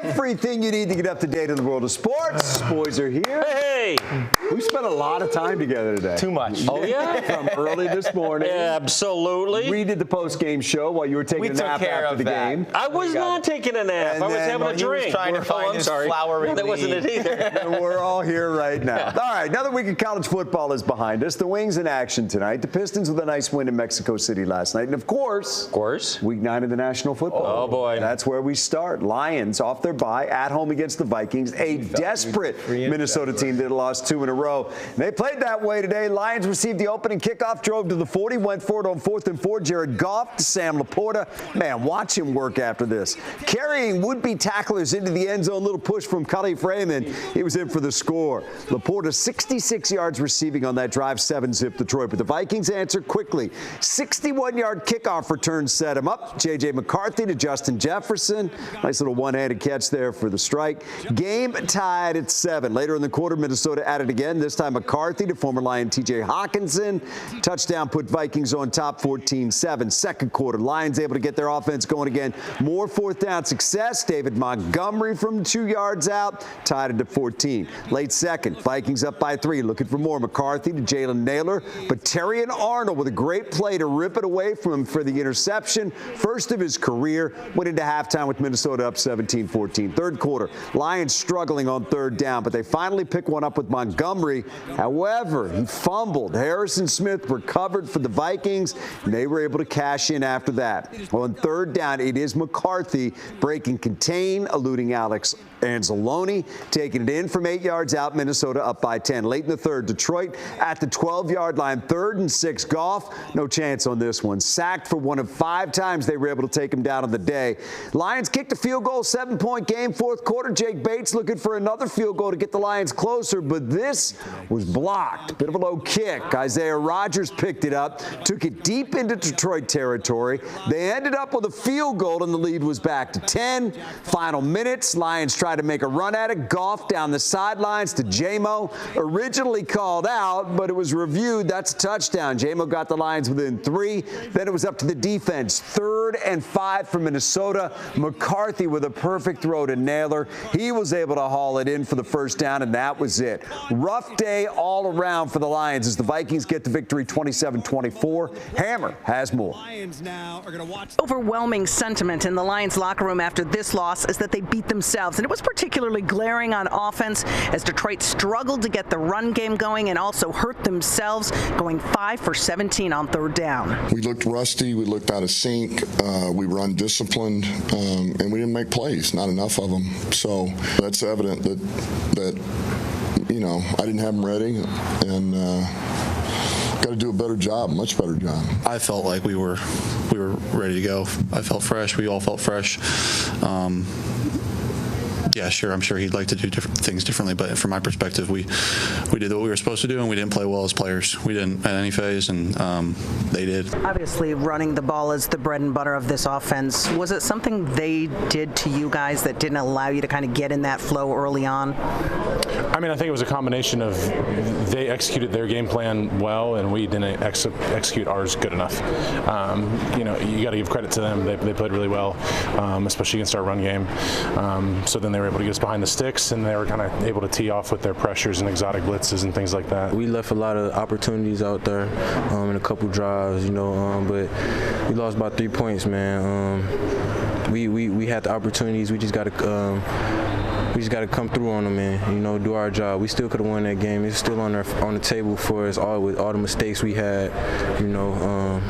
Everything you need to get up to date in the world of sports. Boys are here. Hey! We spent a lot of time together today. Too much. Oh, yeah? From early this morning. Absolutely. We did the post-game show while you were taking a nap after the game. I was not taking a nap. I was having a drink. He was trying to find his flowery That wasn't it either. And we're all here right now. All right, another week of college football is behind us. The Wings in action tonight. The Pistons with a nice win in Mexico City last night. And of course, week 9 of the National Football League. Oh, boy. That's where we start. Lions off their bye at home against the Vikings. A desperate Minnesota team that lost 2 in a row. They played that way today. Lions received the opening kickoff, drove to the 40, went for it on 4th and 4. Jared Goff to Sam Laporta. Man, watch him work after this. Carrying would-be tacklers into the end zone. Little push from Khalif Raymond. He was in for the score. Laporta 66 yards receiving on that drive, 7-zip Detroit. But the Vikings answered quickly. 61-yard kickoff return set him up. J.J. McCarthy to Justin Jefferson. Nice little one-handed catch there for the strike. Game tied at 7. Later in the quarter, Minnesota added again. This time McCarthy to former Lion T.J. Hawkinson. Touchdown put Vikings on top 14-7. Second quarter, Lions able to get their offense going again. More fourth down success. David Montgomery from 2 yards out. Tied it to 14. Late second, Vikings up by 3. Looking for more. McCarthy to Jalen Naylor. But Terry and Arnold with a great play to rip it away from him for the interception. First of his career. Went into halftime with Minnesota up 17-14. Third quarter, Lions struggling on third down, but they finally pick one up with Montgomery. However, he fumbled. Harrison Smith recovered for the Vikings, and they were able to cash in after that. On third down, it is McCarthy breaking contain, eluding Alex Anzalone, taking it in from 8 yards out. Minnesota up by 10. Late in the third, Detroit at the 12-yard line. 3rd and 6. Goff, no chance on this one. Sacked for one of 5 times they were able to take him down on the day. Lions kicked a field goal, 7-point game, fourth quarter. Jake Bates looking for another field goal to get the Lions closer, but this was blocked. Bit of a low kick. Isaiah Rodgers picked it up, took it deep into Detroit territory. They ended up with a field goal, and the lead was back to 10. Final minutes, Lions tried to make a run at it. Goff down the sidelines to J-Mo. Originally called out, but it was reviewed. That's a touchdown. J-Mo got the Lions within 3. Then it was up to the defense. 3rd and 5 for Minnesota. McCarthy with a perfect throw to Naylor. He was able to haul it in for the first down, and that was it. Rough day all around for the Lions as the Vikings get the victory 27-24. Hammer has more. Overwhelming sentiment in the Lions locker room after this loss is that they beat themselves, and it was particularly glaring on offense as Detroit struggled to get the run game going and also hurt themselves, going 5 for 17 on third down. We looked rusty. We looked out of sync. We were undisciplined, and we didn't make plays, not enough of them. So that's evident that you know, I didn't have them ready, and got to do a better job, much better job. I felt like we were ready to go. I felt fresh. We all felt fresh. Yeah, sure. I'm sure he'd like to do different things differently, but from my perspective, we did what we were supposed to do, and we didn't play well as players. We didn't at any phase, and they did. Obviously, running the ball is the bread and butter of this offense. Was it something they did to you guys that didn't allow you to kind of get in that flow early on? I mean, I think it was a combination of they executed their game plan well, and we didn't execute ours good enough. You know, you got to give credit to them. They played really well, especially against our run game. So then they were able to get us behind the sticks, and they were kind of able to tee off with their pressures and exotic blitzes and things like that. We left a lot of opportunities out there in a couple drives, you know, but we lost by 3 points, man. We had the opportunities. We just got to come through on them and, you know, do our job. We still could have won that game. It's still on the table for us, with all the mistakes we had, you know.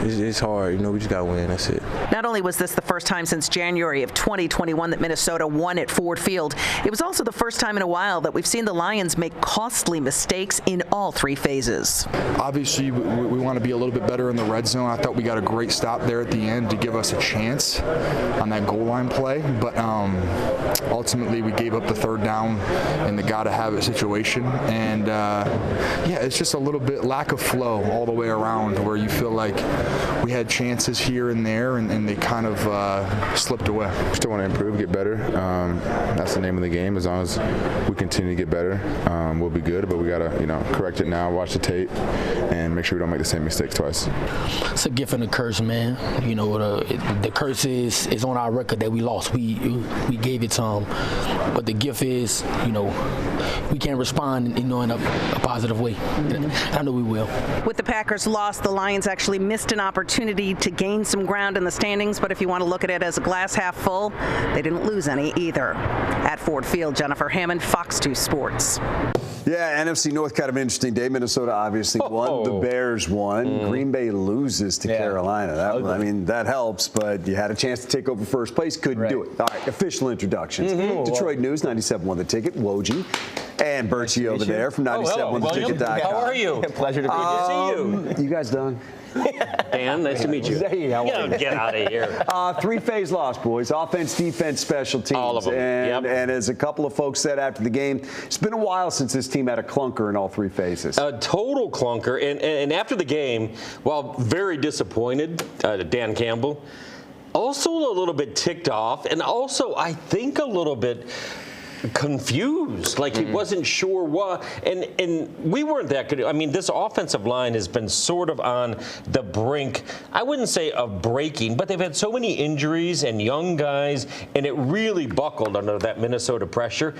It's hard, you know, we just got to win, that's it. Not only was this the first time since January of 2021 that Minnesota won at Ford Field, it was also the first time in a while that we've seen the Lions make costly mistakes in all 3 phases. Obviously, we want to be a little bit better in the red zone. I thought we got a great stop there at the end to give us a chance on that goal line play, but ultimately we gave up the third down in the gotta-have-it situation, and yeah, it's just a little bit lack of flow all the way around where you feel like we had chances here and there, and they kind of slipped away. Still want to improve, get better. That's the name of the game. As long as we continue to get better, we'll be good. But we got to, correct it now, watch the tape, and make sure we don't make the same mistakes twice. It's a gift and a curse, man. The curse is on our record that we lost. We gave it to them. But the gift is, we can respond, in a positive way. I know we will. With the Packers' loss, the Lions actually missed an opportunity to gain some ground in the standings, but if you want to look at it as a glass half full, they didn't lose any either. At Ford Field, Jennifer Hammond, Fox 2 Sports. Yeah, NFC North, kind of an interesting day. Minnesota obviously won. The Bears won. Green Bay loses to Carolina. That helps, but you had a chance to take over first place. Couldn't do it. All right, official introductions. Detroit News, 97 won the ticket. Woj and Birchie over there from 97 won the ticket.com. How are you? Pleasure to see you. You guys done? Dan, nice to meet you. Get out of here. Three-phase loss, boys. Offense, defense, special teams. All of them. And as a couple of folks said after the game, it's been a while since this team had a clunker in all three phases. A total clunker. And after the game, while very disappointed, Dan Campbell, also a little bit ticked off, and also I think a little bit confused, like he wasn't sure what, and we weren't that good. I mean, this offensive line has been sort of on the brink, I wouldn't say of breaking, but they've had so many injuries and young guys, and it really buckled under that Minnesota pressure.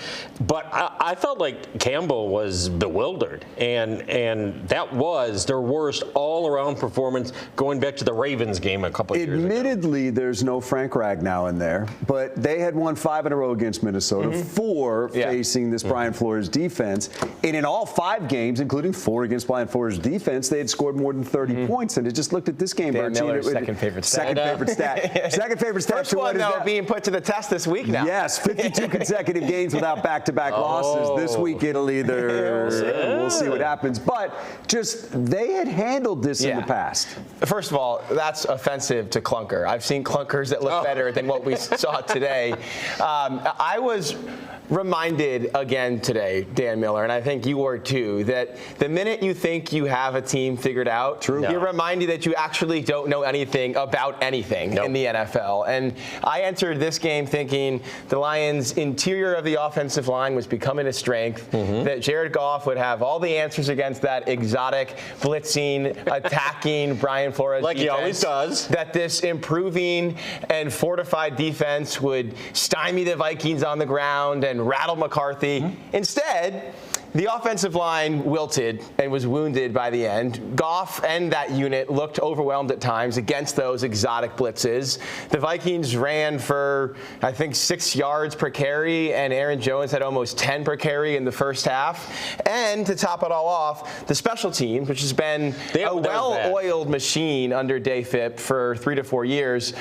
But I felt like Campbell was bewildered, and that was their worst all-around performance going back to the Ravens game a couple of years ago. Admittedly, there's no Frank Ragnow in there, but they had won 5 in a row against Minnesota. 4 facing this Brian Flores defense. And in all 5 games, including 4 against Brian Flores defense, they had scored more than 30 points. And it just looked at this game, Dan Miller's second favorite stat. Second favorite stat. First one, though, being put to the test this week now. Yes, 52 consecutive games without back-to-back losses. This week it'll either, we'll see what happens. But just, they had handled this in the past. First of all, that's offensive to clunker. I've seen clunkers that look better than what we saw today. I was reminded again today, Dan Miller, and I think you were too, that the minute you think you have a team figured out, you're reminded that you actually don't know anything about anything in the NFL. And I entered this game thinking the Lions' interior of the offensive line was becoming a strength, that Jared Goff would have all the answers against that exotic, blitzing, attacking Brian Flores like defense, he always does. That this improving and fortified defense would stymie the Vikings on the ground and rattle McCarthy. Instead, the offensive line wilted and was wounded by the end. Goff and that unit looked overwhelmed at times against those exotic blitzes. The Vikings ran for, I think, 6 yards per carry, and Aaron Jones had almost 10 per carry in the first half. And to top it all off, the special teams, which has been a well-oiled machine under Dave Phipp for 3 to 4 years,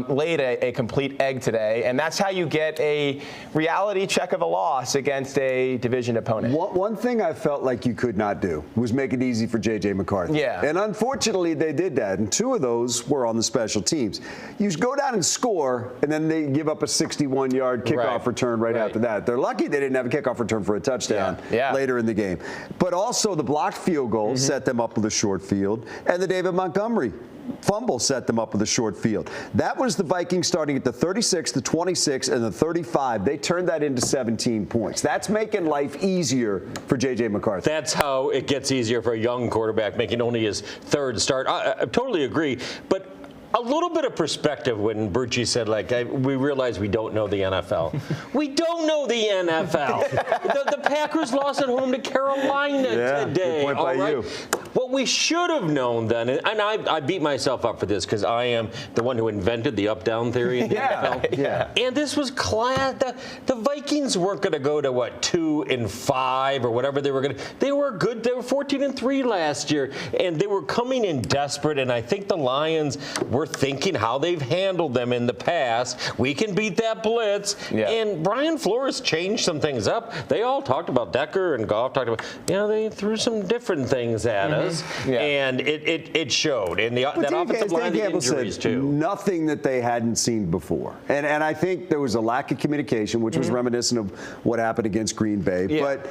laid a complete egg today. And that's how you get a reality check of a loss against a division opponent. One thing I felt like you could not do was make it easy for J.J. McCarthy. Yeah. And unfortunately, they did that. And 2 of those were on the special teams. You go down and score, and then they give up a 61-yard kickoff return after that. They're lucky they didn't have a kickoff return for a touchdown later in the game. But also the blocked field goal set them up with a short field, and the David Montgomery fumble set them up with a short field. That was the Vikings starting at the 36, the 26, and the 35. They turned that into 17 points. That's making life easier for J.J. McCarthy. That's how it gets easier for a young quarterback making only his 3rd start. I totally agree. But a little bit of perspective when Burchie said, we realize we don't know the NFL. We don't know the NFL. the Packers lost at home to Carolina today. Good point by you. What we should have known then, and I beat myself up for this because I am the one who invented the up-down theory in the NFL. And this was class. The Vikings weren't going to go to, 2-5 or whatever they were going to. They were good. They were 14-3 last year, and they were coming in desperate, and I think the Lions were thinking how they've handled them in the past. We can beat that blitz. And Brian Flores changed some things up. They all talked about Decker and Goff talked about, they threw some different things at us. was, and it showed. And that offensive line, the injuries too. Nothing that they hadn't seen before. And I think there was a lack of communication, which was reminiscent of what happened against Green Bay. But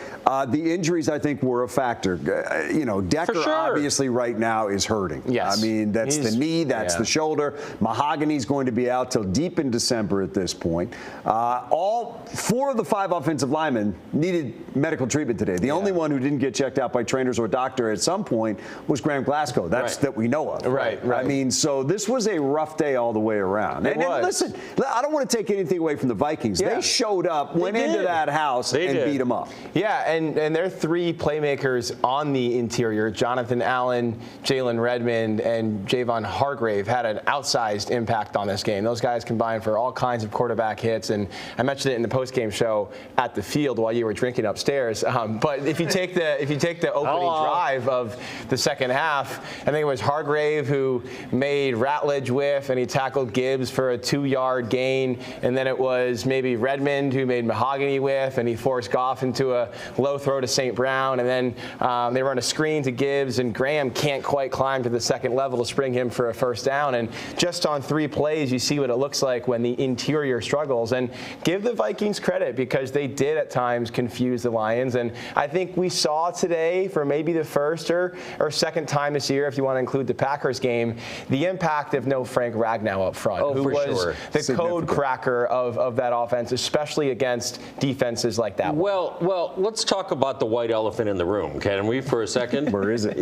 the injuries, I think, were a factor. Decker obviously right now is hurting. Yes. I mean, that's the knee, that's the shoulder. Mahogany's going to be out till deep in December at this point. All 4 of the 5 offensive linemen needed medical treatment today. The only one who didn't get checked out by trainers or doctor at some point was Graham Glasgow. That's that we know of. Right. I mean, so this was a rough day all the way around. And listen, I don't want to take anything away from the Vikings. They showed up, went into that house, and beat them up. Yeah, and their 3 playmakers on the interior, Jonathan Allen, Jalen Redmond, and Javon Hargrave, had an outsized impact on this game. Those guys combined for all kinds of quarterback hits, and I mentioned it in the postgame show at the field while you were drinking upstairs. But if you take the opening drive of the second half, I think it was Hargrave who made Ratledge whiff, and he tackled Gibbs for a 2-yard gain, and then it was maybe Redmond who made Mahogany whiff, and he forced Goff into a low throw to St. Brown, and then they run a screen to Gibbs, and Graham can't quite climb to the second level to spring him for a first down. And just on 3 plays, you see what it looks like when the interior struggles. And give the Vikings credit, because they did at times confuse the Lions. And I think we saw today, for maybe the first or second time this year, if you want to include the Packers game, the impact of no Frank Ragnow up front, who was the code cracker of that offense, especially against defenses like that. Well, let's talk about the white elephant in the room, can we, for a second? Where is it?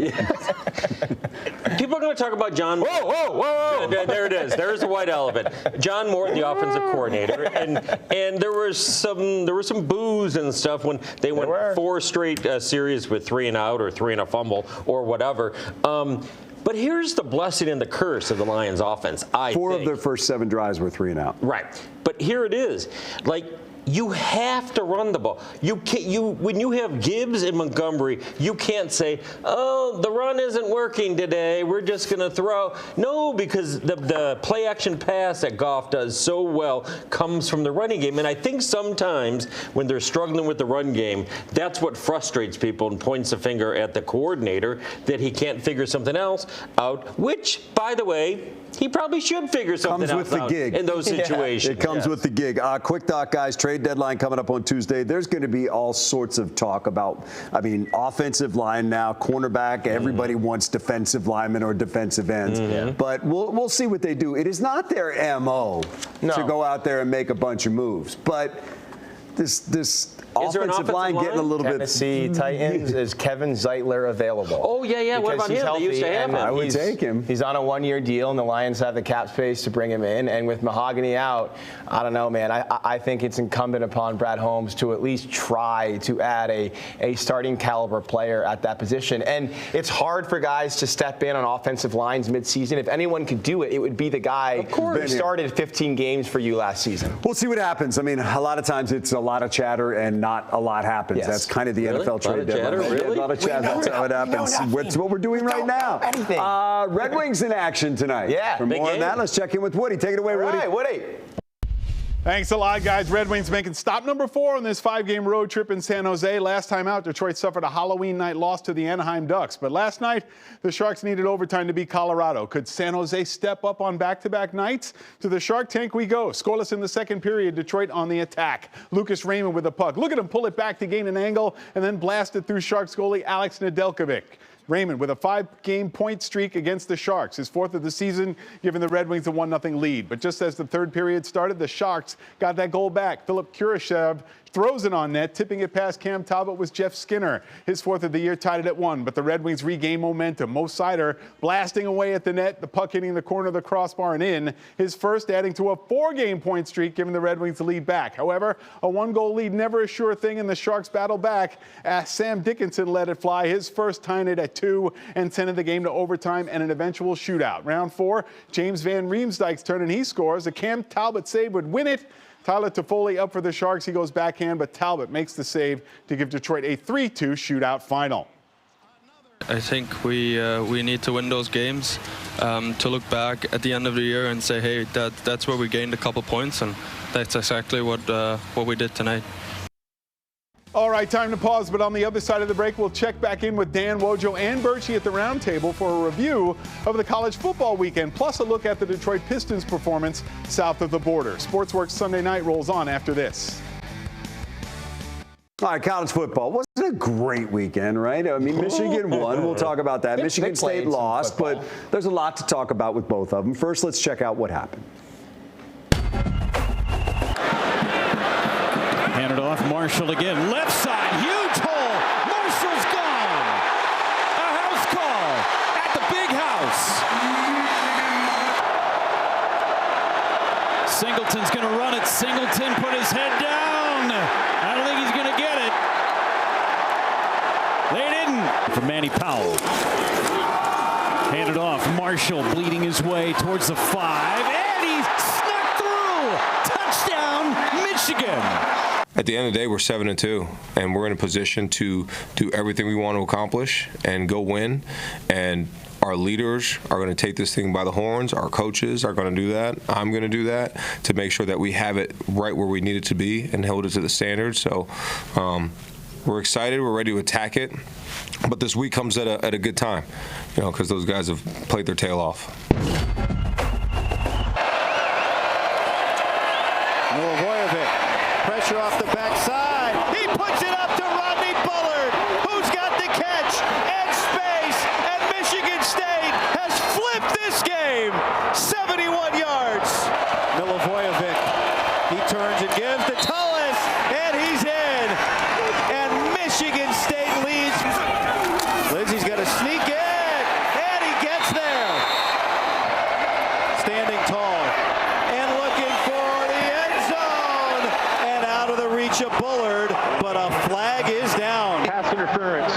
People are going to talk about John Morton. Whoa. There it is. There's the white elephant. John Morton, the offensive coordinator. And there was some boos and stuff when they went 4 straight series with 3 and out or 3 and a fumble or whatever. But here's the blessing and the curse of the Lions offense, I think. 4 of their first 7 drives were 3 and out. Right. But here it is. You have to run the ball. When you have Gibbs and Montgomery, you can't say, "Oh, the run isn't working today. We're just going to throw." No, because the play action pass that Goff does so well comes from the running game. And I think sometimes when they're struggling with the run game, that's what frustrates people and points the finger at the coordinator that he can't figure something else out. Which, by the way, he probably should figure something else out in those situations. It comes with the gig. Quick thought, guys. Trade deadline coming up on Tuesday. There's going to be all sorts of talk about, offensive line now, cornerback. Everybody wants defensive linemen or defensive ends. But we'll see what they do. It is not their MO to go out there and make a bunch of moves. But this offensive line getting a little bit. Tennessee Titans, is Kevin Zeitler available? Oh, yeah. What about him? They used to have him. I would take him. He's on a 1-year deal, and the Lions have the cap space to bring him in. And with Mahogany out, I don't know, man. I think it's incumbent upon Brad Holmes to at least try to add a starting caliber player at that position. And it's hard for guys to step in on offensive lines midseason. If anyone could do it, it would be the guy who started 15 games for you last season. We'll see what happens. A lot of times it's a lot of chatter and not a lot happens. That's kind of the NFL trade deadline. Really? A lot of chatter. That's how it happens. That's what we're doing right now. Red Wings in action tonight. Yeah. For more on that, let's check in with Woody. Take it away, Woody. All right, Woody. Thanks a lot, guys. Red Wings making stop number 4 on this 5-game road trip in San Jose. Last time out, Detroit suffered a Halloween night loss to the Anaheim Ducks. But last night, the Sharks needed overtime to beat Colorado. Could San Jose step up on back-to-back nights? To the Shark Tank we go. Scoreless in the second period, Detroit on the attack. Lucas Raymond with the puck. Look at him pull it back to gain an angle and then blast it through Sharks goalie Alex Nedeljkovic. Raymond with a 5-game point streak against the Sharks, his 4th of the season, giving the Red Wings a 1-0 lead. But just as the third period started, the Sharks got that goal back. Philip Kurashev throws it on net, tipping it past Cam Talbot was Jeff Skinner. His 4th of the year tied it at 1, but the Red Wings regain momentum. Mo Seider blasting away at the net, the puck hitting the corner of the crossbar and in. His first adding to a 4-game point streak, giving the Red Wings the lead back. However, a 1-goal lead never a sure thing, and the Sharks battle back as Sam Dickinson let it fly, his first tying it at 2 and 10 of the game to overtime and an eventual shootout. Round 4, James Van Riemsdyk's turn and he scores. A Cam Talbot save would win it. Tyler Toffoli up for the Sharks. He goes backhand, but Talbot makes the save to give Detroit a 3-2 shootout final. I think we need to win those games to look back at the end of the year and say, hey, that's where we gained a couple points, and that's exactly what we did tonight. All right, time to pause, but on the other side of the break, we'll check back in with Dan, Wojo, and Burchie at the roundtable for a review of the college football weekend, plus a look at the Detroit Pistons' performance south of the border. Sportsworks Sunday Night rolls on after this. All right, college football. Wasn't it a great weekend, right? I mean, Michigan won. We'll talk about that. Michigan State lost, but there's a lot to talk about with both of them. First, let's check out what happened. Handed off, Marshall again, left side, huge hole, Marshall's gone. A house call at the big house. Singleton's going to run it. Singleton put his head down. I don't think he's going to get it. They didn't. For Manny Powell. Handed off, Marshall bleeding his way towards the 5, and he snuck through. Touchdown, Michigan. At the end of the day, we're 7-2, and we're in a position to do everything we want to accomplish and go win. And our leaders are going to take this thing by the horns. Our coaches are going to do that. I'm going to do that to make sure that we have it right where we need it to be and hold it to the standards. So we're excited. We're ready to attack it. But this week comes at a good time, you know, because those guys have played their tail off. Pressure off the backside. He puts it up to Rodney Bullard, who's got the catch and space, and Michigan State has flipped this game. 71 yards. Milivojevic, he turns and gives to Tullis, and he's in. And Michigan State leads. Lindsey's got to sneak in, and he gets there. Standing tall and looking for the end zone. Out of the reach of Bullard, but a flag is down. Pass interference,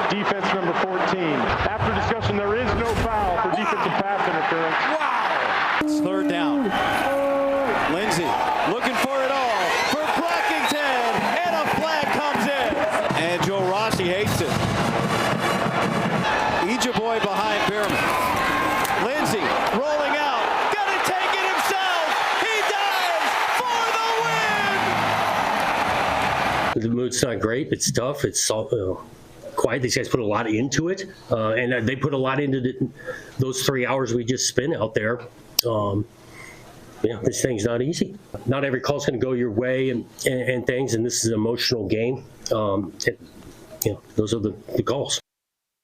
defense number 14. After discussion, there is no foul for defensive pass interference. Wow! It's third down. Lindsey looking for it all for Blackington, and a flag comes in. And Joe Rossi hates it. Ejeboy behind Behrman. Lindsey rolling out. Gonna take it himself. He dives for the win. The mood's not great. It's tough. It's quiet. These guys put a lot into it, and they put a lot into those 3 hours we just spent out there. This thing's not easy. Not every call's going to go your way and things, and this is an emotional game. Those are the calls.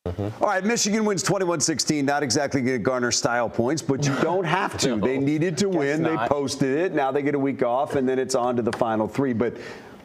All right, Michigan wins 21-16. Not exactly going to garner style points, but you don't have to. They needed to win. They posted it. Now they get a week off, and then it's on to the final three. But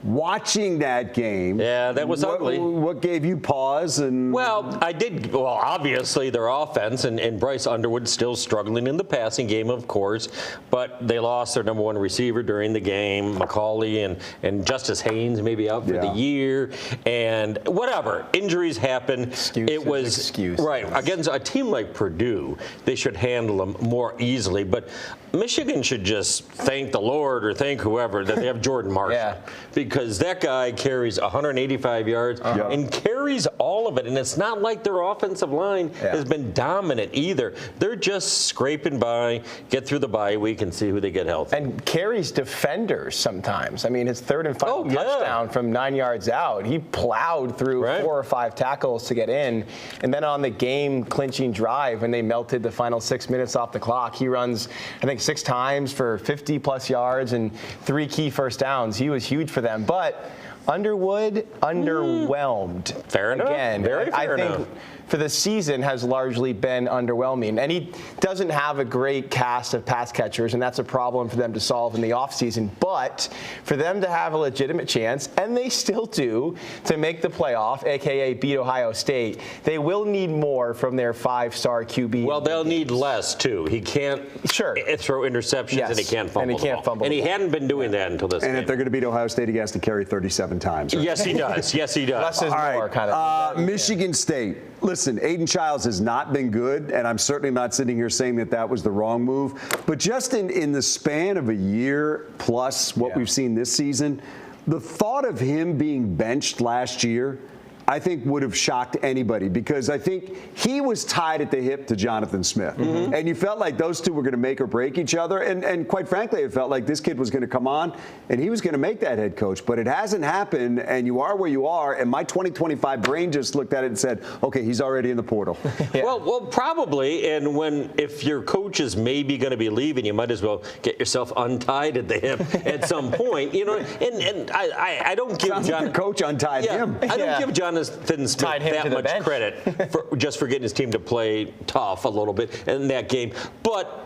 watching that game, yeah, that was ugly. What gave you pause? And well, obviously their offense and Bryce Underwood still struggling in the passing game, of course, but they lost their number one receiver during the game, McCauley, and Justice Haynes maybe out for the year, and whatever, injuries happen. Excuses. Right, against a team like Purdue, they should handle them more easily, but Michigan should just thank the Lord or thank whoever that they have Jordan Marshall. Because that guy carries 185 yards and carries all of it. And it's not like their offensive line has been dominant either. They're just scraping by, get through the bye week and see who they get healthy. And carries defenders sometimes. I mean, his third and final touchdown from 9 yards out, he plowed through 4 or 5 tackles to get in. And then on the game-clinching drive, when they melted the final 6 minutes off the clock, he runs, I think, 6 times for 50-plus yards and 3 key first downs. He was huge for them. But Underwood, underwhelmed. Fair enough. Again, I think for the season has largely been underwhelming. And he doesn't have a great cast of pass catchers, and that's a problem for them to solve in the offseason. But for them to have a legitimate chance, and they still do, to make the playoff, a.k.a. beat Ohio State, they will need more from their 5-star QB. Well, they'll need less, too. He can't throw interceptions, and he can't fumble the ball. And he hadn't been doing that until this game. And if they're going to beat Ohio State, he has to carry 37 times. Right? Yes, he does. Yes, he does. Less is more, kind of. Michigan State. Listen, Aiden Childs has not been good, and I'm certainly not sitting here saying that was the wrong move. But just in the span of a year plus what we've seen this season, the thought of him being benched last year I think would have shocked anybody, because I think he was tied at the hip to Jonathan Smith. And you felt like those two were going to make or break each other. And quite frankly, it felt like this kid was going to come on and he was going to make that head coach. But it hasn't happened, and you are where you are. And my 2025 brain just looked at it and said, okay, he's already in the portal. Well, probably. And if your coach is maybe going to be leaving, you might as well get yourself untied at the hip at some point. You know, and I don't give the coach untied him. I don't give Jonathan Smith that much credit for getting his team to play tough a little bit in that game. But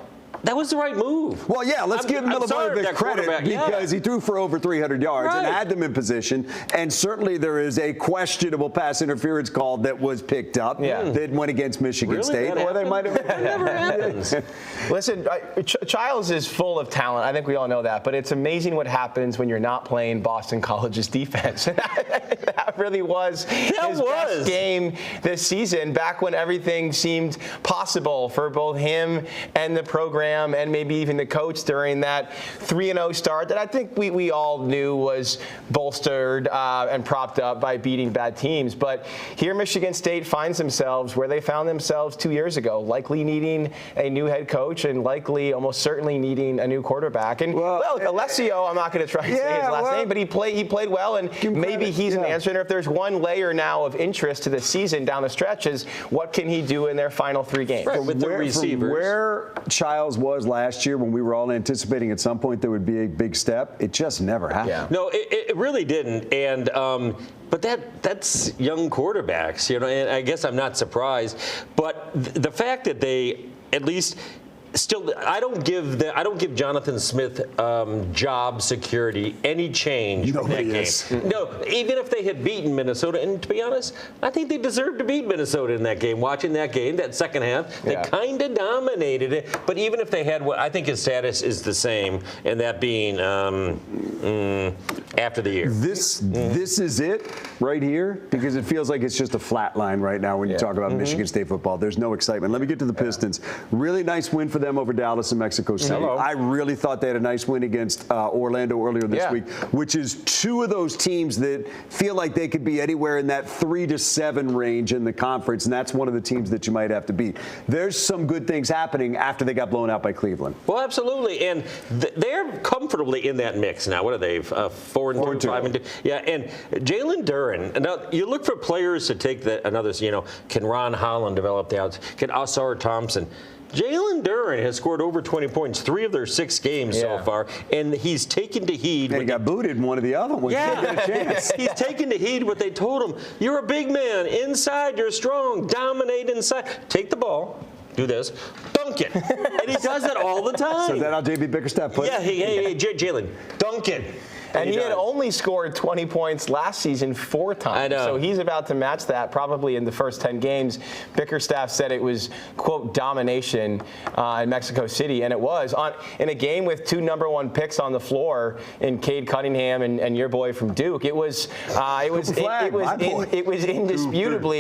that was the right move. Well, yeah, let's give Milivojevic credit because he threw for over 300 yards and had them in position. And certainly there is a questionable pass interference call that was picked up that went against Michigan State. Or they might have. That never happens. Listen, Childs is full of talent. I think we all know that. But it's amazing what happens when you're not playing Boston College's defense. That really was his best game this season, back when everything seemed possible for both him and the program and maybe even the coach during that 3-0 start that I think we all knew was bolstered and propped up by beating bad teams. But here Michigan State finds themselves where they found themselves 2 years ago, likely needing a new head coach and likely almost certainly needing a new quarterback. And Alessio, I'm not going to try to say his last name, but he played well, and maybe he's an answer. And if there's one layer now of interest to the season down the stretch is what can he do in their final 3 games? Right, with the receivers. From where Childs was last year when we were all anticipating at some point there would be a big step, it just never happened. Yeah. No, it really didn't. And but that's young quarterbacks, you know, and I guess I'm not surprised. But the fact that they at least still, I don't give Jonathan Smith job security any change from that game. No, even if they had beaten Minnesota, and to be honest, I think they deserved to beat Minnesota in that game. Watching that game, that second half, they kind of dominated it. But even if they had, I think his status is the same, and that being after the year. This is it right here, because it feels like it's just a flat line right now when you talk about Michigan State football. There's no excitement. Let me get to the Pistons. Really nice win for them over Dallas and Mexico City. I really thought they had a nice win against Orlando earlier this week, which is 2 of those teams that feel like they could be anywhere in that 3 to 7 range in the conference, and that's one of the teams that you might have to beat. There's some good things happening after they got blown out by Cleveland. Well, absolutely, and they're comfortably in that mix now. What are they? 4-2, 5-2. Yeah, and Jalen Duren. Now you look for players to take another. You know, can Ron Holland develop the outs? Can Asar Thompson? Jalen Duren has scored over 20 points 3 of their 6 games so far, and he's taken to heed. And he got booted in one of the other ones. Yeah, he's taken to heed what they told him. You're a big man. Inside, you're strong. Dominate inside. Take the ball. Do this. Dunk it. And he does it all the time. So is that how J.B. Bickerstaff put it? Yeah, hey, Jalen, dunk it. And he had only scored 20 points last season 4 times. I know. So he's about to match that probably in the first 10 games. Bickerstaff said it was, quote, domination in Mexico City. And it was. In a game with 2 #1 picks on the floor in Cade Cunningham and your boy from Duke, it was indisputably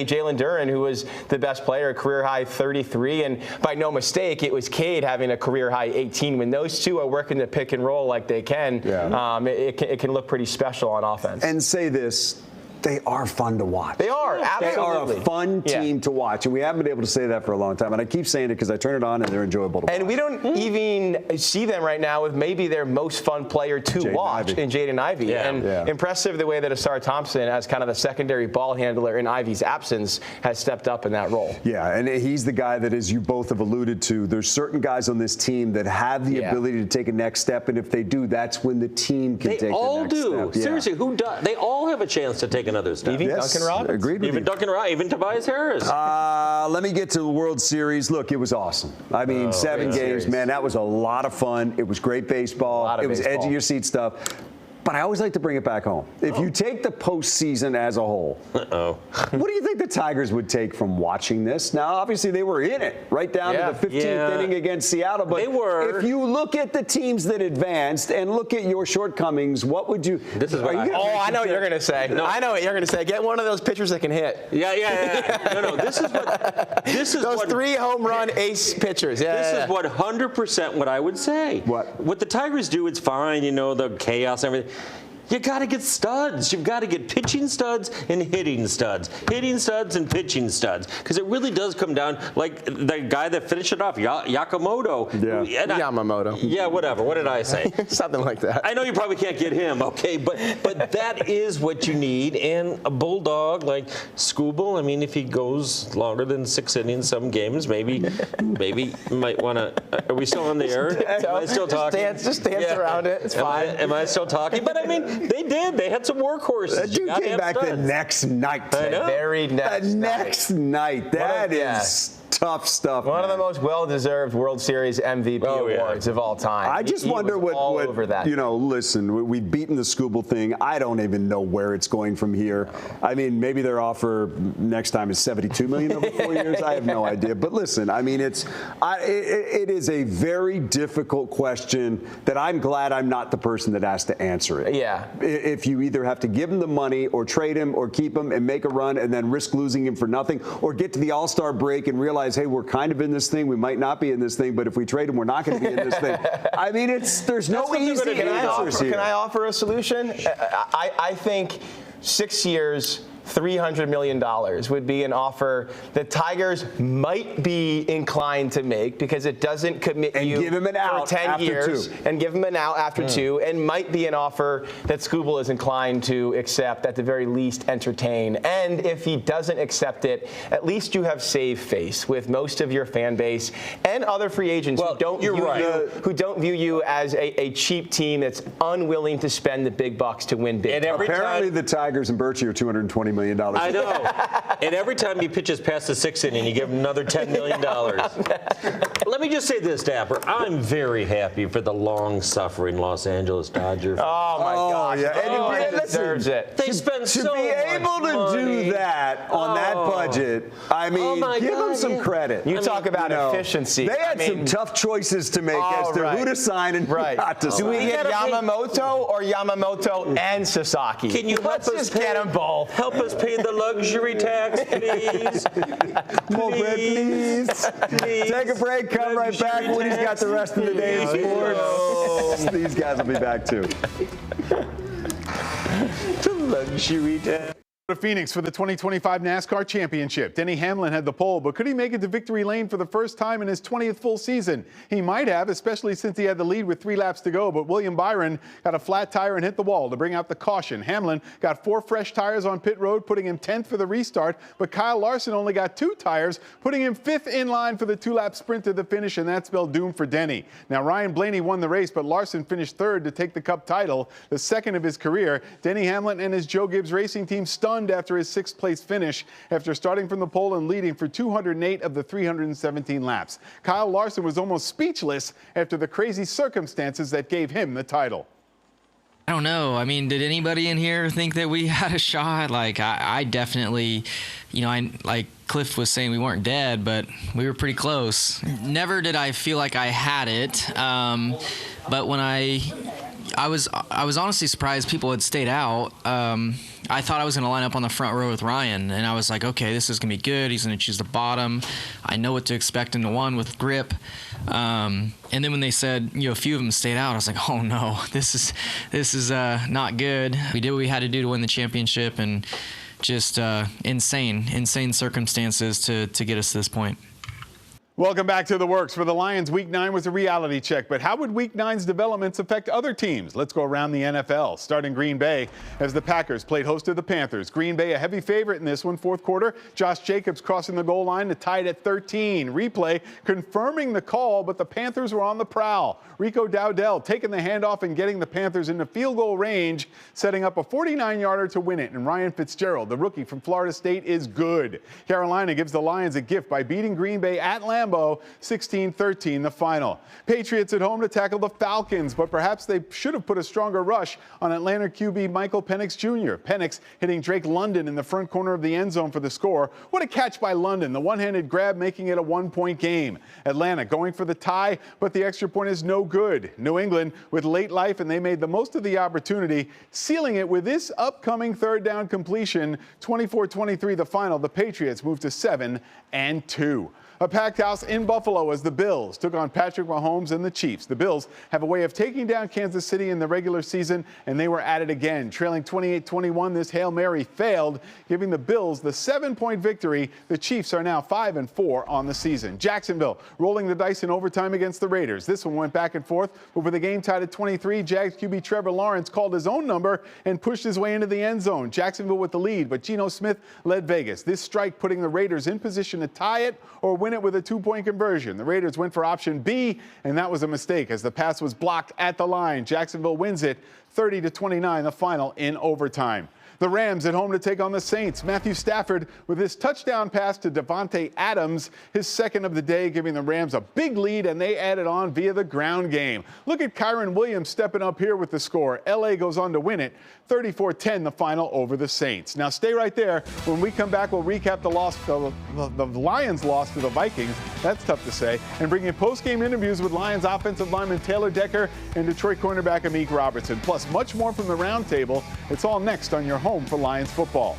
Jalen Duren who was the best player, career high 33. And by no mistake, it was Cade having a career high 18. When those two are working the pick and roll like they can, it can look pretty special on offense. And say this, they are fun to watch. They are, absolutely. They are a fun team to watch, and we haven't been able to say that for a long time. And I keep saying it because I turn it on and they're enjoyable to watch. And we don't even see them right now with maybe their most fun player to watch in Jaden Ivey. Impressive the way that Asar Thompson, as kind of the secondary ball handler in Ivey's absence, has stepped up in that role. Yeah, and he's the guy that, as you both have alluded to, there's certain guys on this team that have the ability to take a next step, and if they do, that's when the team can take the next step. They all do. Seriously, who does? They all have a chance to take another step. Even Duncan Robinson. Agreed with even you. Duncan Robinson, even Tobias Harris. Let me get to the World Series. Look, it was awesome. I mean, 7 games, man. That was a lot of fun. It was great baseball. It was edge of your seat stuff. But I always like to bring it back home. If you take the postseason as a whole, what do you think the Tigers would take from watching this? Now, obviously, they were in it right down to the 15th inning against Seattle. But if you look at the teams that advanced and look at your shortcomings, what would you? This is what I know what you're going to say. No. I know what you're going to say. Get one of those pitchers that can hit. No. This is those 3 home run ace pitchers. This is 100% what I would say. What the Tigers do, it's fine. You know, the chaos and everything. You got to get studs. You've got to get pitching studs and hitting studs. Hitting studs and pitching studs. Because it really does come down, like the guy that finished it off, Yamamoto. Yeah. Yamamoto. Yeah, whatever. What did I say? Something like that. I know you probably can't get him, okay, but that is what you need. And a bulldog like Skubal, I mean, if he goes longer than 6 innings some games, maybe you might want to. Are we still on the air? Am I still talking? Just dance around it. It's fine. Am I still talking? But I mean, they did. They had some workhorses. That dude came back the next night. I know. Very next night. That is tough stuff. One of the most well-deserved World Series MVP awards of all time. I just wonder what over that. Listen, we've beaten the Skubal thing. I don't even know where it's going from here. I mean, maybe their offer next time is $72 million over 4 years. I have no idea. But listen, I mean, it is a very difficult question that I'm glad I'm not the person that has to answer it. Yeah. If you either have to give him the money or trade him or keep him and make a run and then risk losing him for nothing, or get to the All-Star break and realize, hey, we're kind of in this thing. We might not be in this thing, but if we trade him, we're not going to be in this thing. I mean, there's no easy answers here. Can I offer a solution? I think 6 years, $300 million would be an offer that Tigers might be inclined to make because it doesn't commit you give him an out for 10 after years 2. And give him an out after 2, and might be an offer that Skubal is inclined to accept, at the very least entertain. And if he doesn't accept it, at least you have saved face with most of your fan base and other free agents who don't view you as a cheap team that's unwilling to spend the big bucks to win big. And apparently the Tigers and Birchie are $220 million. I know. And every time he pitches past the 6th inning, you give him another $10 million. Let me just say this, Dapper. I'm very happy for the long-suffering Los Angeles Dodgers. Oh, my gosh. Yeah. He deserves it. They spend so much To be able to do that on that budget, I mean, give them some credit. You talk about efficiency. They had some tough choices to make as to who to sign and who not to sign. Do we get Yamamoto or Yamamoto and Sasaki? Can you help us get them both? Help us pay the luxury tax, please. More bread, please. Take a break. Come right back. Woody's got the rest of the day in sports. These guys will be back too. The luxury tax. To Phoenix for the 2025 NASCAR Championship. Denny Hamlin had the pole, but could he make it to victory lane for the first time in his 20th full season? He might have, especially since he had the lead with 3 laps to go, but William Byron got a flat tire and hit the wall to bring out the caution. Hamlin got 4 fresh tires on pit road, putting him 10th for the restart, but Kyle Larson only got 2 tires, putting him 5th in line for the 2-lap sprint to the finish, and that spelled doom for Denny. Now, Ryan Blaney won the race, but Larson finished 3rd to take the Cup title, the 2nd of his career. Denny Hamlin and his Joe Gibbs Racing team stunned after his 6th place finish after starting from the pole and leading for 208 of the 317 laps. Kyle Larson was almost speechless after the crazy circumstances that gave him the title. I don't know. I mean, did anybody in here think that we had a shot? Like, I definitely, like Cliff was saying, we weren't dead, but we were pretty close. Never did I feel like I had it. But when I was honestly surprised people had stayed out. I thought I was going to line up on the front row with Ryan, and I was like, okay, this is going to be good. He's going to choose the bottom. I know what to expect in the one with grip. And then when they said, a few of them stayed out, I was like, oh no, this is not good. We did what we had to do to win the championship, and just insane circumstances to get us to this point. Welcome back to The Works. For the Lions, Week 9 was a reality check, but how would Week 9's developments affect other teams? Let's go around the NFL, starting Green Bay as the Packers played host to the Panthers. Green Bay a heavy favorite in this one, 4th quarter. Josh Jacobs crossing the goal line to tie it at 13. Replay confirming the call, but the Panthers were on the prowl. Rico Dowdell taking the handoff and getting the Panthers into field goal range, setting up a 49-yarder to win it. And Ryan Fitzgerald, the rookie from Florida State, is good. Carolina gives the Lions a gift by beating Green Bay at Lambeau 16-13 the final. Patriots at home to tackle the Falcons, but perhaps they should have put a stronger rush on Atlanta QB Michael Penix Jr. Penix hitting Drake London in the front corner of the end zone for the score. What a catch by London, the one-handed grab making it a 1-point game. Atlanta going for the tie, but the extra point is no good. New England with late life, and they made the most of the opportunity, sealing it with this upcoming 3rd down completion. 24-23 the final. The Patriots move to 7-2. A packed house in Buffalo as the Bills took on Patrick Mahomes and the Chiefs. The Bills have a way of taking down Kansas City in the regular season, and they were at it again. Trailing 28-21, this Hail Mary failed, giving the Bills the 7-point victory. The Chiefs are now 5-4 on the season. Jacksonville rolling the dice in overtime against the Raiders. This one went back and forth, but with the game tied at 23, Jags QB Trevor Lawrence called his own number and pushed his way into the end zone. Jacksonville with the lead, but Geno Smith led Vegas. This strike putting the Raiders in position to tie it or win it with a 2-point conversion. The Raiders went for option B, and that was a mistake as the pass was blocked at the line. Jacksonville wins it 30-29, the final in overtime. The Rams at home to take on the Saints. Matthew Stafford with his touchdown pass to Devontae Adams, his second of the day, giving the Rams a big lead, and they added on via the ground game. Look at Kyron Williams stepping up here with the score. LA goes on to win it 34-10, the final over the Saints. Now stay right there. When we come back, we'll recap the loss, the Lions loss to the Vikings. That's tough to say. And bring you post-game interviews with Lions offensive lineman Taylor Decker and Detroit cornerback Amik Robertson. Plus much more from the roundtable. It's all next on your home for Lions football.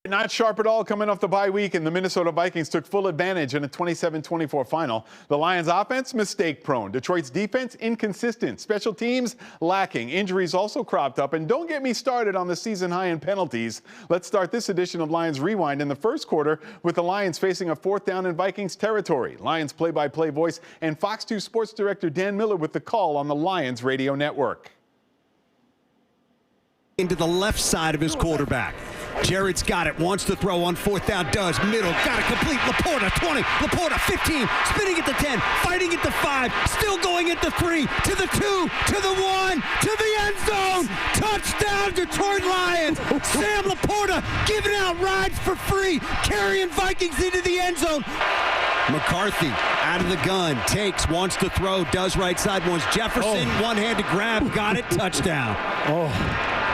Not sharp at all coming off the bye week, and the Minnesota Vikings took full advantage in a 27-24 final. The Lions offense mistake-prone. Detroit's defense inconsistent. Special teams lacking. Injuries also cropped up, and don't get me started on the season high in penalties. Let's start this edition of Lions Rewind in the first quarter with the Lions facing a 4th down in Vikings territory. Lions play-by-play voice and Fox 2 sports director Dan Miller with the call on the Lions radio network. Into the left side of his quarterback. Jared's got it, wants to throw on 4th down, does, middle, got it complete, Laporta, 20, Laporta, 15, spinning at the 10, fighting at the 5, still going at the 3, to the 2, to the 1, to the end zone, touchdown Detroit Lions, Sam Laporta giving out rides for free, carrying Vikings into the end zone. McCarthy out of the gun, takes, wants to throw, does right side, wants Jefferson, one-handed grab, got it, touchdown.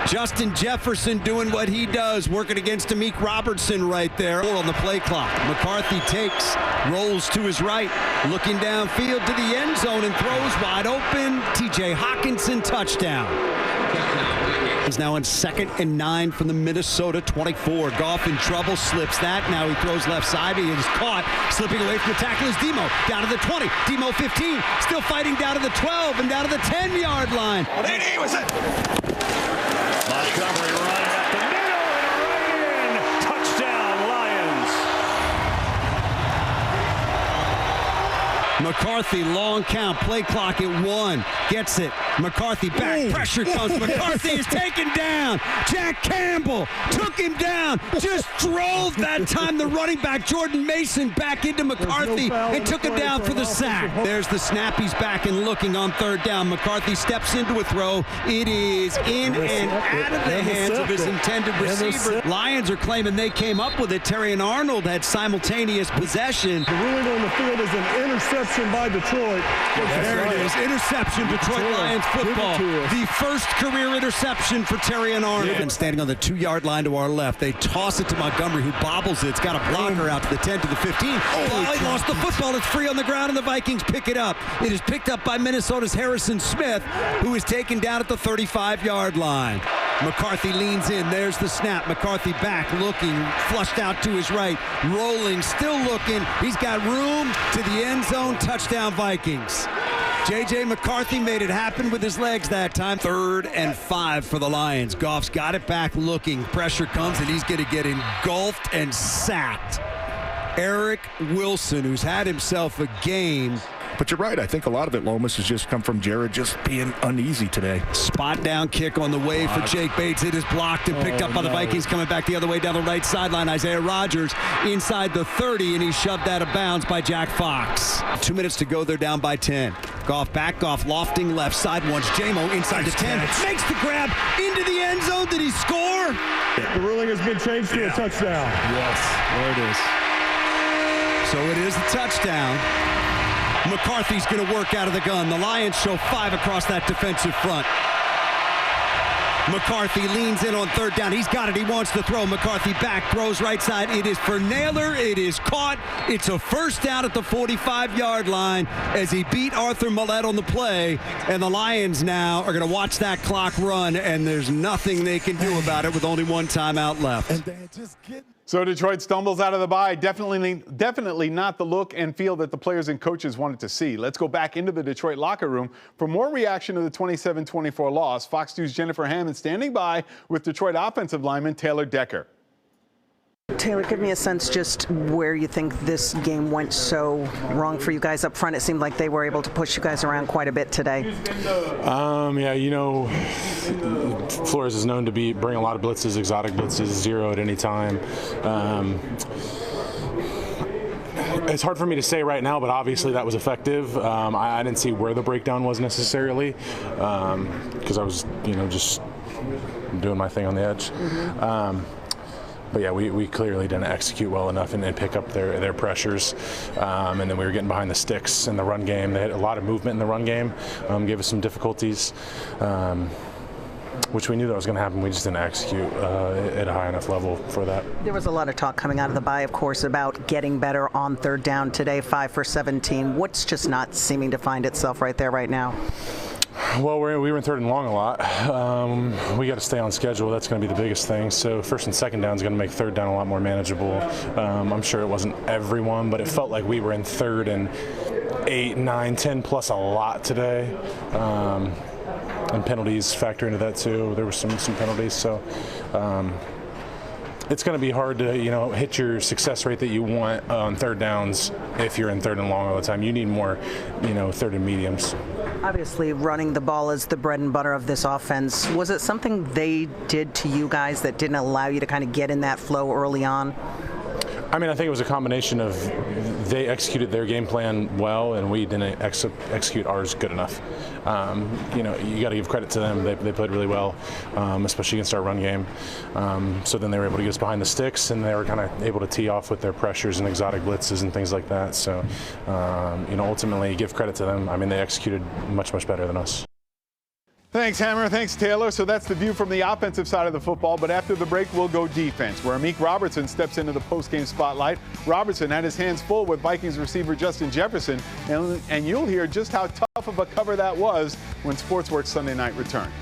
Justin Jefferson doing what he does, working against Amik Robertson right there. On the play clock. McCarthy takes, rolls to his right, looking downfield to the end zone and throws wide open. TJ Hawkinson, touchdown. Is now on 2nd and 9 from the Minnesota 24. Goff in trouble, slips that. Now he throws left side. He is caught. Slipping away from the tackle is Demo. Down to the 20. Demo 15. Still fighting down to the 12 and down to the 10-yard line. He was it. Montgomery running up the middle and right in. Touchdown, Lions. McCarthy, long count, play clock at 1. Gets it. McCarthy back. Pressure comes. McCarthy is taken down. Jack Campbell took him down. Just drove that time the running back, Jordan Mason, back into McCarthy and took him down for the sack. There's the snap. He's back and looking on 3rd down. McCarthy steps into a throw. It is in and out of the hands of his intended receiver. Lions are claiming they came up with it. Terry and Arnold had simultaneous possession. The ruling on the field is an interception by Detroit. There it is. Interception, Detroit Lions football. The first career interception for Terry and Arnold. And standing on the 2-yard line to our left, they toss it to Montgomery, who bobbles it. It's got a blocker out to the 10 to the 15. Oh, he lost the football. It's free on the ground, and the Vikings pick it up. It is picked up by Minnesota's Harrison Smith, who is taken down at the 35-yard line. McCarthy leans in. There's the snap. McCarthy back, looking, flushed out to his right, rolling, still looking. He's got room to the end zone. Touchdown, Vikings. J.J. McCarthy made it happen with his legs that time. 3rd and 5 for the Lions. Goff's got it back, looking. Pressure comes, and he's going to get engulfed and sacked. Eric Wilson, who's had himself a game. But you're right. I think a lot of it, Lomas, has just come from Jared just being uneasy today. Spot down kick on the way for Jake Bates. It is blocked and picked up by the Vikings, coming back the other way down the right sideline. Isaiah Rodgers inside the 30, and he's shoved out of bounds by Jack Fox. 2 minutes to go. They're down by 10. Goff back, Goff lofting left side. Wants J-Mo inside the 10. Makes the grab into the end zone. Did he score? The ruling has been changed to a touchdown. Yes, there it is. So it is a touchdown. McCarthy's going to work out of the gun. The Lions show 5 across that defensive front. McCarthy leans in on 3rd down. He's got it. He wants to throw. McCarthy back, throws right side. It is for Naylor. It is caught. It's a 1st down at the 45-yard line as he beat Arthur Millette on the play. And the Lions now are going to watch that clock run, and there's nothing they can do about it with only 1 timeout left. And they're just getting So Detroit stumbles out of the bye. Definitely not the look and feel that the players and coaches wanted to see. Let's go back into the Detroit locker room for more reaction to the 27-24 loss. Fox News' Jennifer Hammond standing by with Detroit offensive lineman Taylor Decker. Taylor, give me a sense just where you think this game went so wrong for you guys up front. It seemed like they were able to push you guys around quite a bit today. Yeah, Flores is known to bring a lot of blitzes, exotic blitzes, zero at any time. It's hard for me to say right now, but obviously that was effective. I didn't see where the breakdown was necessarily because I was, just doing my thing on the edge. But yeah, we clearly didn't execute well enough and pick up their pressures. And then we were getting behind the sticks in the run game. They had a lot of movement in the run game, gave us some difficulties, which we knew that was going to happen. We just didn't execute at a high enough level for that. There was a lot of talk coming out of the bye, of course, about getting better on third down today, 5 for 17. What's just not seeming to find itself right there right now? Well, we were in third and long a lot. We got to stay on schedule. That's going to be the biggest thing. So first and second down is going to make third down a lot more manageable. I'm sure it wasn't everyone, but it felt like we were in third and 8, 9, 10 plus a lot today. And penalties factor into that too. There were some penalties. So it's going to be hard to hit your success rate that you want on third downs if you're in third and long all the time. You need more third and mediums. Obviously, running the ball is the bread and butter of this offense. Was it something they did to you guys that didn't allow you to kind of get in that flow early on? I think it was a combination of they executed their game plan well and we didn't execute ours good enough. You got to give credit to them. They played really well, especially against our run game. So then they were able to get us behind the sticks and they were kind of able to tee off with their pressures and exotic blitzes and things like that. So, ultimately give credit to them. They executed much, much better than us. Thanks, Hammer. Thanks, Taylor. So that's the view from the offensive side of the football. But after the break, we'll go defense, where Amik Robertson steps into the postgame spotlight. Robertson had his hands full with Vikings receiver Justin Jefferson, and you'll hear just how tough of a cover that was when Sportsworks Sunday Night returns.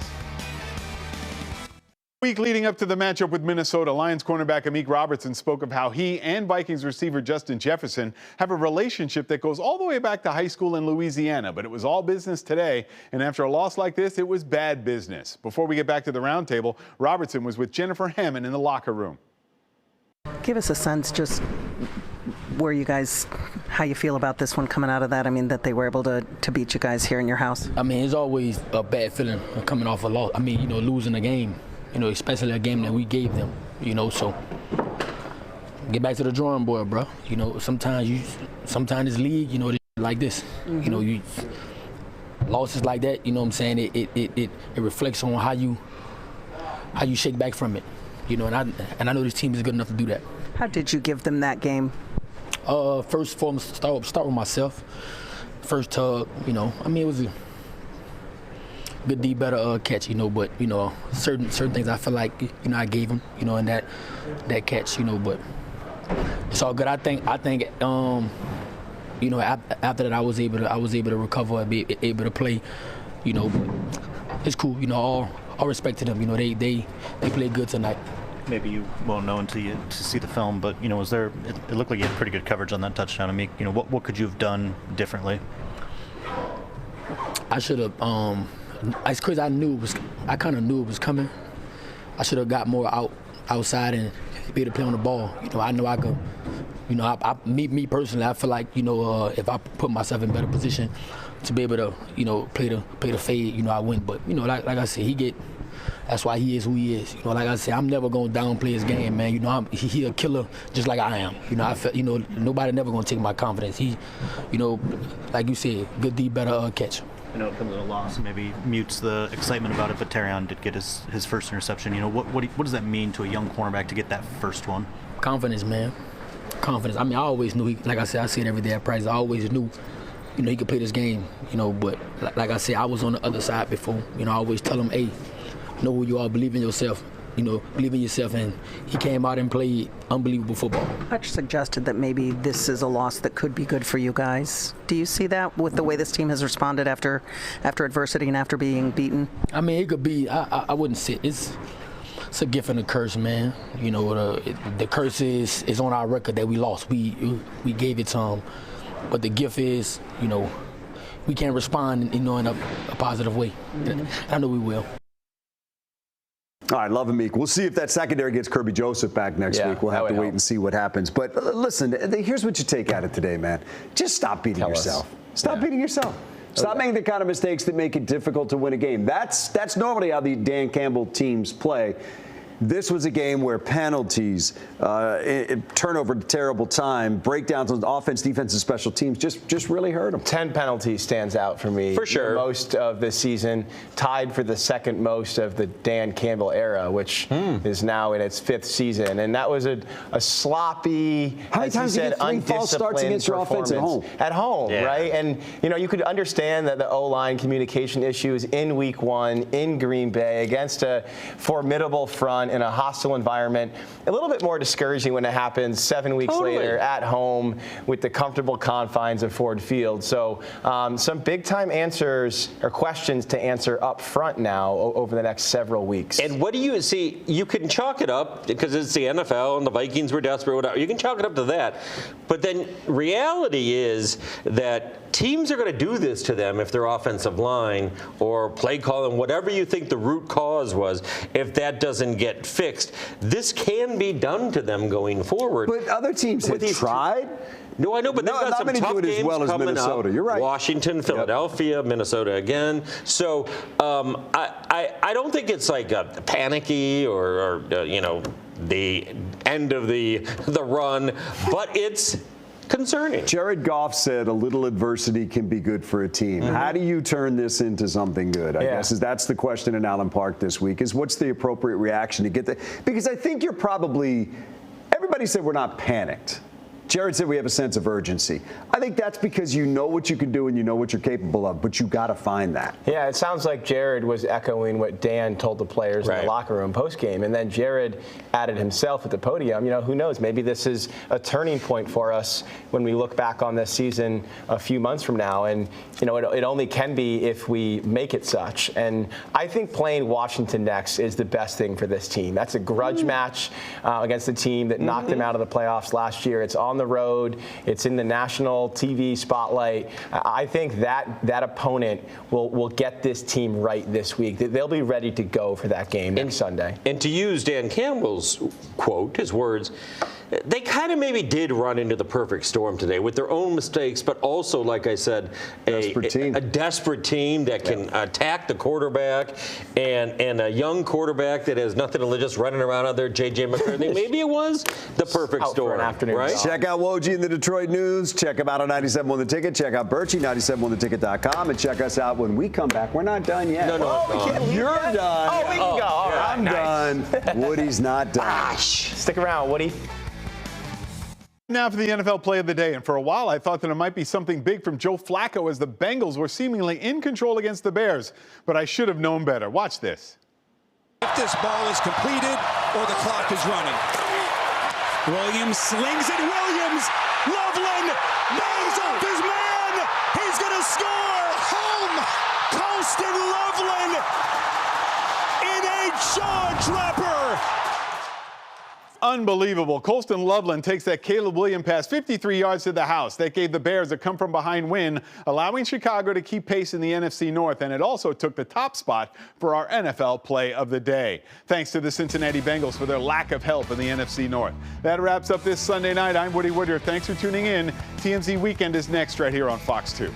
Week leading up to the matchup with Minnesota, Lions cornerback Amik Robertson spoke of how he and Vikings receiver Justin Jefferson have a relationship that goes all the way back to high school in Louisiana, but it was all business today, and after a loss like this, it was bad business. Before we get back to the roundtable, Robertson was with Jennifer Hammond in the locker room. Give us a sense just where you guys, how you feel about this one coming out of that. That they were able to beat you guys here in your house. It's always a bad feeling coming off a loss. Losing a game. Especially a game that we gave them, so get back to the drawing board, bro. Sometimes this league, like this, losses like that, it reflects on how you shake back from it, and I know this team is good enough to do that. How did you give them that game? First foremost, start with myself. First tug, it was a good D better catch, but certain things I feel like I gave him, in that catch, but it's all good. I think after that I was able to recover and be able to play, it's cool. All respect to them. They played good tonight. Maybe you won't know until you see the film, but was there? It looked like you had pretty good coverage on that touchdown. What could you have done differently? I should have. It's crazy. I kind of knew it was coming. I should have got more outside and be able to play on the ball. I know I could. Me personally, I feel like if I put myself in better position to be able to play the fade, I win. But like I said, that's why he is who he is. Like I said, I'm never gonna downplay his game, man. He a killer just like I am. I feel nobody never gonna take my confidence. He, like you said, good D better catch. It comes at a loss, maybe mutes the excitement about it, but Terrion did get his first interception. What does that mean to a young cornerback to get that first one? Confidence, man. Confidence. I always knew, like I said, I see it every day at practice. I always knew, he could play this game, but like I said, I was on the other side before. I always tell him, hey, know who you are, believe in yourself. Believe in yourself, and he came out and played unbelievable football. Hutch suggested that maybe this is a loss that could be good for you guys. Do you see that with the way this team has responded after adversity and after being beaten? It could be. I wouldn't say it's it's a gift and a curse, man. You know, the curse is on our record that we lost. We gave it to them, but the gift is, you know, we can respond, in a positive way. I know we will. All right, love and Meek. We'll see if that secondary gets Kirby Joseph back next week. We'll have to wait and see what happens. But listen, here's what you take out of today, man. Just stop beating yourself. Stop beating yourself. Stop making the kind of mistakes that make it difficult to win a game. That's normally how the Dan Campbell teams play. This was a game where penalties, turnover at a terrible time, breakdowns on offense, defense, and special teams just really hurt them. 10 penalties stands out for me. For sure. Most of the season, tied for the second most of the Dan Campbell era, which is now in its 5th season. And that was a sloppy, how many times did you get 3 false starts against your offense at home? At home, right? And, you could understand that the O-line communication issues in week 1 in Green Bay against a formidable front in a hostile environment. A little bit more discouraging when it happens 7 weeks later at home with the comfortable confines of Ford Field. So some big-time answers or questions to answer up front now over the next several weeks. And what do you see? You can chalk it up because it's the NFL and the Vikings were desperate, whatever. You can chalk it up to that. But then reality is that teams are going to do this to them if their offensive line or play calling, whatever you think the root cause was, if that doesn't get fixed, this can be done to them going forward. But other teams have tried. No, I know, but they've got some tough games as well as coming Minnesota. up. You're right. Washington, Philadelphia, Minnesota again. So I don't think it's like panicky or the end of the run, but it's concerning. Jared Goff said a little adversity can be good for a team. How do you turn this into something good? I guess that's the question in Allen Park this week is what's the appropriate reaction to get that? Because I think everybody said we're not panicked. Jared said we have a sense of urgency. I think that's because you know what you can do and you know what you're capable of, but you got to find that. Yeah, it sounds like Jared was echoing what Dan told the players in the locker room postgame, and then Jared added himself at the podium. Who knows? Maybe this is a turning point for us when we look back on this season a few months from now, and it only can be if we make it such. And I think playing Washington next is the best thing for this team. That's a grudge match against a team that knocked them out of the playoffs last year. It's on the road. It's in the national TV spotlight. I think that opponent will get this team right this week. They'll be ready to go for that game next Sunday. And to use Dan Campbell's quote, his words, they kind of maybe did run into the perfect storm today with their own mistakes, but also, like I said, a desperate team that can attack the quarterback and a young quarterback that has nothing to just running around out there, J.J. McCarthy. Maybe it was the perfect storm, right? Check out Woj in the Detroit News. Check him out on 97 on the Ticket. Check out Burchie, 97ontheticket.com, and check us out when we come back. We're not done yet. You're done. Oh, we can go. All right, I'm done. Woody's not done. Stick around, Woody. Now for the NFL play of the day, and for a while I thought that it might be something big from Joe Flacco as the Bengals were seemingly in control against the Bears, but I should have known better. Watch this. If this ball is completed or the clock is running. Williams slings it. Williams, Loveland, bangs up his man. He's going to score. Home, Colston Loveland in a jaw-dropper. Unbelievable. Colston Loveland takes that Caleb Williams pass 53 yards to the house. That gave the Bears a come-from-behind win, allowing Chicago to keep pace in the NFC North, and it also took the top spot for our NFL play of the day. Thanks to the Cincinnati Bengals for their lack of help in the NFC North. That wraps up this Sunday night. I'm Woody Woodard. Thanks for tuning in. TMZ Weekend is next right here on Fox 2.